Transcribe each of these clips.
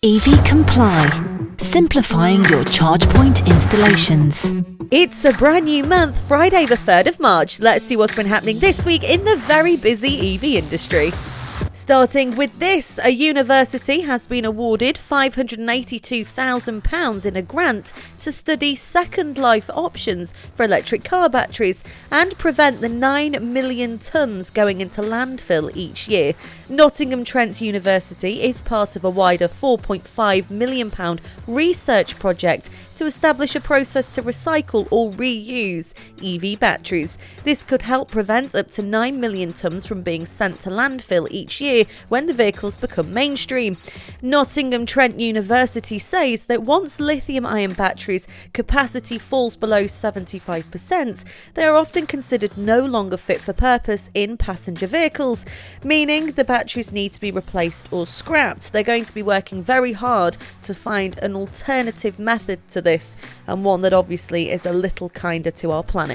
EV Comply, simplifying your charge point installations. It's a brand new month, Friday the 3rd of March. Let's see what's been happening this week in the very busy EV industry. Starting with this, a university has been awarded £582,000 in a grant to study second life options for electric car batteries and prevent the 9 million tonnes going into landfill each year. Nottingham Trent University is part of a wider £4.5 million research project to establish a process to recycle or reuse EV batteries. This could help prevent up to 9 million tonnes from being sent to landfill each year when the vehicles become mainstream. Nottingham Trent University says that once lithium-ion batteries capacity falls below 75%, they are often considered no longer fit for purpose in passenger vehicles, meaning the batteries need to be replaced or scrapped. They're going to be working very hard to find an alternative method to this, and one that obviously is a little kinder to our planet.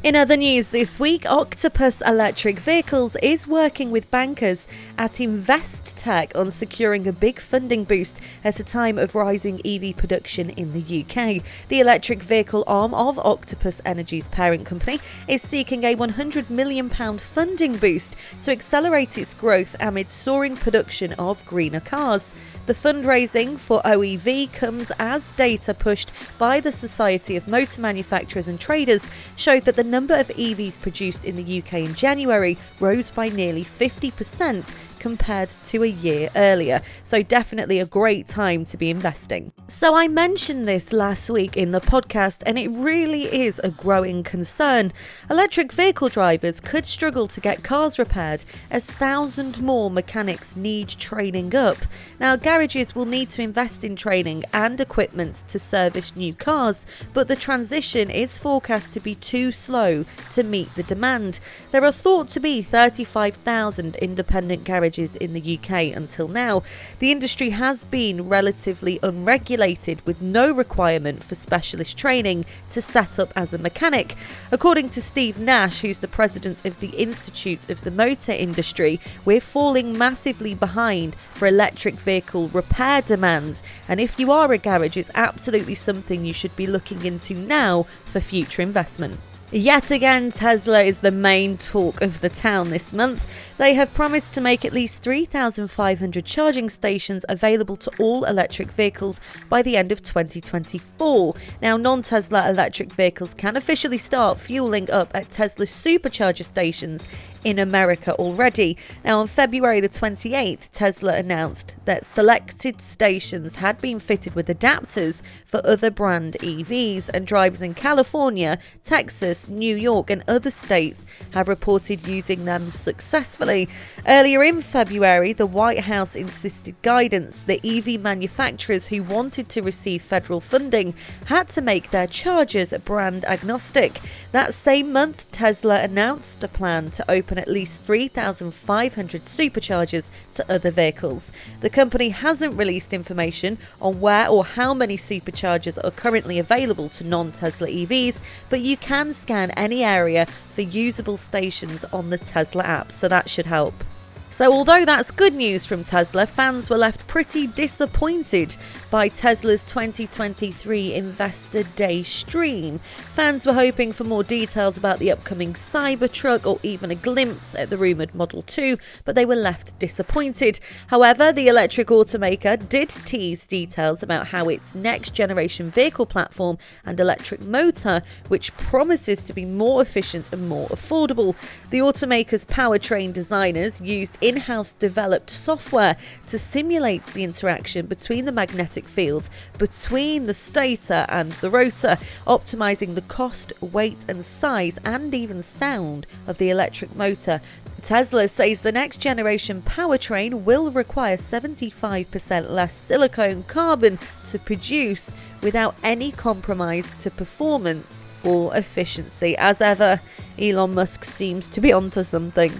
In other news this week, Octopus Electric Vehicles is working with bankers at Investec on securing a big funding boost at a time of rising EV production in the UK. The electric vehicle arm of Octopus Energy's parent company is seeking a £100 million funding boost to accelerate its growth amid soaring production of greener cars. The fundraising for OEV comes as data pushed by the Society of Motor Manufacturers and Traders showed that the number of EVs produced in the UK in January rose by nearly 50% compared to a year earlier. So definitely a great time to be investing. So I mentioned this last week in the podcast, and it really is a growing concern. Electric vehicle drivers could struggle to get cars repaired as thousands more mechanics need training up. Now, garages will need to invest in training and equipment to service new cars, but the transition is forecast to be too slow to meet the demand. There are thought to be 35,000 independent garages in the UK until now. The industry has been relatively unregulated with no requirement for specialist training to set up as a mechanic. According to Steve Nash, who's the president of the Institute of the Motor Industry, we're falling massively behind for electric vehicle repair demands, and if you are a garage, it's absolutely something you should be looking into now for future investment. Yet again, Tesla is the main talk of the town this month. They have promised to make at least 3,500 charging stations available to all electric vehicles by the end of 2024. Now, non-Tesla electric vehicles can officially start fueling up at Tesla's supercharger stations in America already. Now, on February the 28th, Tesla announced that selected stations had been fitted with adapters for other brand EVs, and drivers in California, Texas, New York and other states have reported using them successfully. Earlier in February, the White House insisted guidance that EV manufacturers who wanted to receive federal funding had to make their chargers brand agnostic. That same month, Tesla announced a plan to open at least 3,500 superchargers to other vehicles. The company hasn't released information on where or how many superchargers are currently available to non-Tesla EVs, but you can scan any area for usable stations on the Tesla app, so that should help. So although that's good news from Tesla, fans were left pretty disappointed by Tesla's 2023 Investor Day stream. Fans were hoping for more details about the upcoming Cybertruck or even a glimpse at the rumoured Model 2, but they were left disappointed. However, the electric automaker did tease details about how its next generation vehicle platform and electric motor, which promises to be more efficient and more affordable. The automaker's powertrain designers used in-house developed software to simulate the interaction between the magnetic field between the stator and the rotor, optimizing the cost, weight and size and even sound of the electric motor. Tesla says the next generation powertrain will require 75% less silicone carbon to produce without any compromise to performance or efficiency. As ever, Elon Musk seems to be onto something.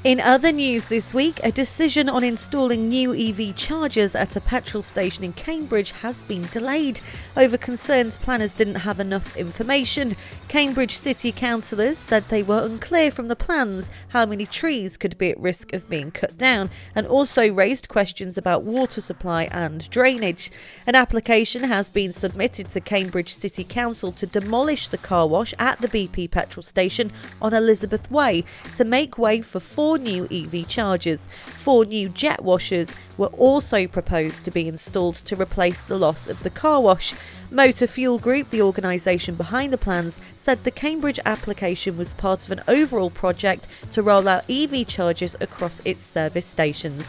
In other news this week, a decision on installing new EV chargers at a petrol station in Cambridge has been delayed over concerns planners didn't have enough information. Cambridge City councillors said they were unclear from the plans how many trees could be at risk of being cut down, and also raised questions about water supply and drainage. An application has been submitted to Cambridge City Council to demolish the car wash at the BP petrol station on Elizabeth Way to make way for 4 new EV chargers. 4 new jet washers were also proposed to be installed to replace the loss of the car wash. Motor Fuel Group, the organisation behind the plans, said the Cambridge application was part of an overall project to roll out EV chargers across its service stations.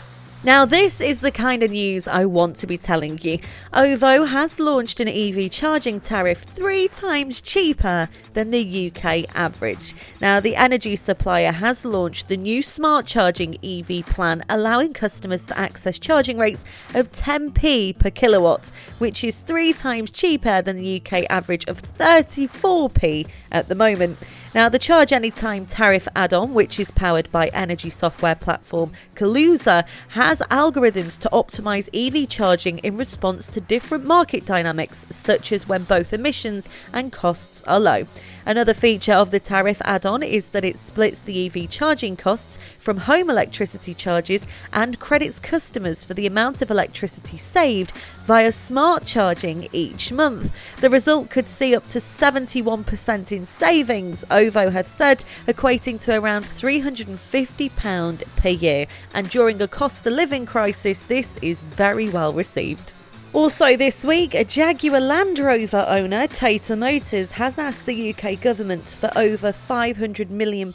Now, this is the kind of news I want to be telling you. OVO has launched an EV charging tariff 3 times cheaper than the UK average. Now, the energy supplier has launched the new smart charging EV plan, allowing customers to access charging rates of 10p per kilowatt, which is 3 times cheaper than the UK average of 34p at the moment. Now, the Charge Anytime tariff add-on, which is powered by energy software platform Kaluza, has algorithms to optimise EV charging in response to different market dynamics, such as when both emissions and costs are low. Another feature of the tariff add-on is that it splits the EV charging costs from home electricity charges and credits customers for the amount of electricity saved via smart charging each month. The result could see up to 71% in savings, OVO have said, equating to around £350 per year. And during a cost of living crisis, this is very well received. Also this week, a Jaguar Land Rover owner, Tata Motors, has asked the UK government for over £500 million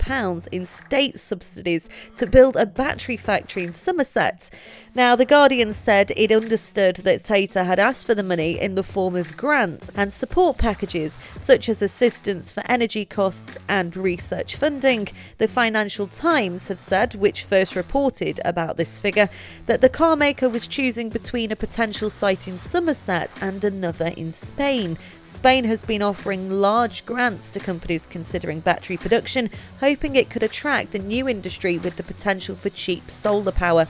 in state subsidies to build a battery factory in Somerset. Now, The Guardian said it understood that Tata had asked for the money in the form of grants and support packages, such as assistance for energy costs and research funding. The Financial Times have said, which first reported about this figure, that the car maker was choosing between a potential site in Somerset and another in Spain. Spain has been offering large grants to companies considering battery production, hoping it could attract the new industry with the potential for cheap solar power.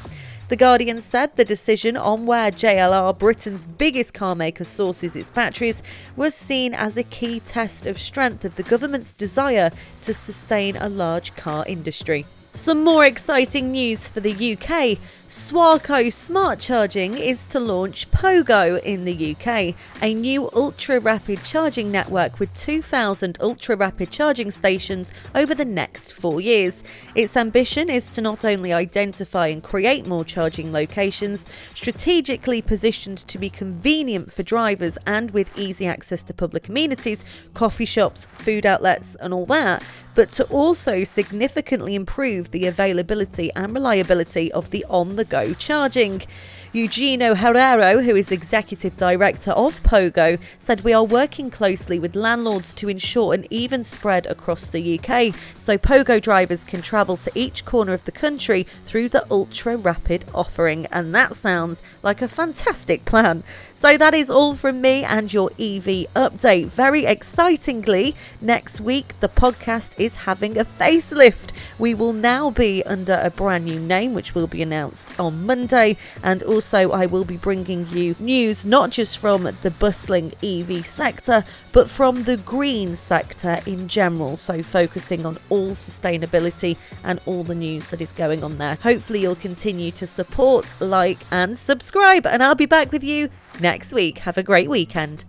The Guardian said the decision on where JLR, Britain's biggest car maker, sources its batteries was seen as a key test of strength of the government's desire to sustain a large car industry. Some more exciting news for the UK. Swarco Smart Charging is to launch PoGo in the UK, a new ultra-rapid charging network with 2,000 ultra-rapid charging stations over the next 4 years. Its ambition is to not only identify and create more charging locations, strategically positioned to be convenient for drivers and with easy access to public amenities, coffee shops, food outlets and all that, but to also significantly improve the availability and reliability of the on-the-go charging. Eugenio Herrero, who is executive director of PoGo, said we are working closely with landlords to ensure an even spread across the UK, so PoGo drivers can travel to each corner of the country through the ultra-rapid offering, and that sounds like a fantastic plan. So that is all from me and your EV update. Very excitingly, next week the podcast is having a facelift. We will now be under a brand new name, which will be announced on Monday. And also I will be bringing you news not just from the bustling EV sector, but from the green sector in general. So focusing on all sustainability and all the news that is going on there. Hopefully you'll continue to support, like and subscribe. And I'll be back with you next week. Have a great weekend.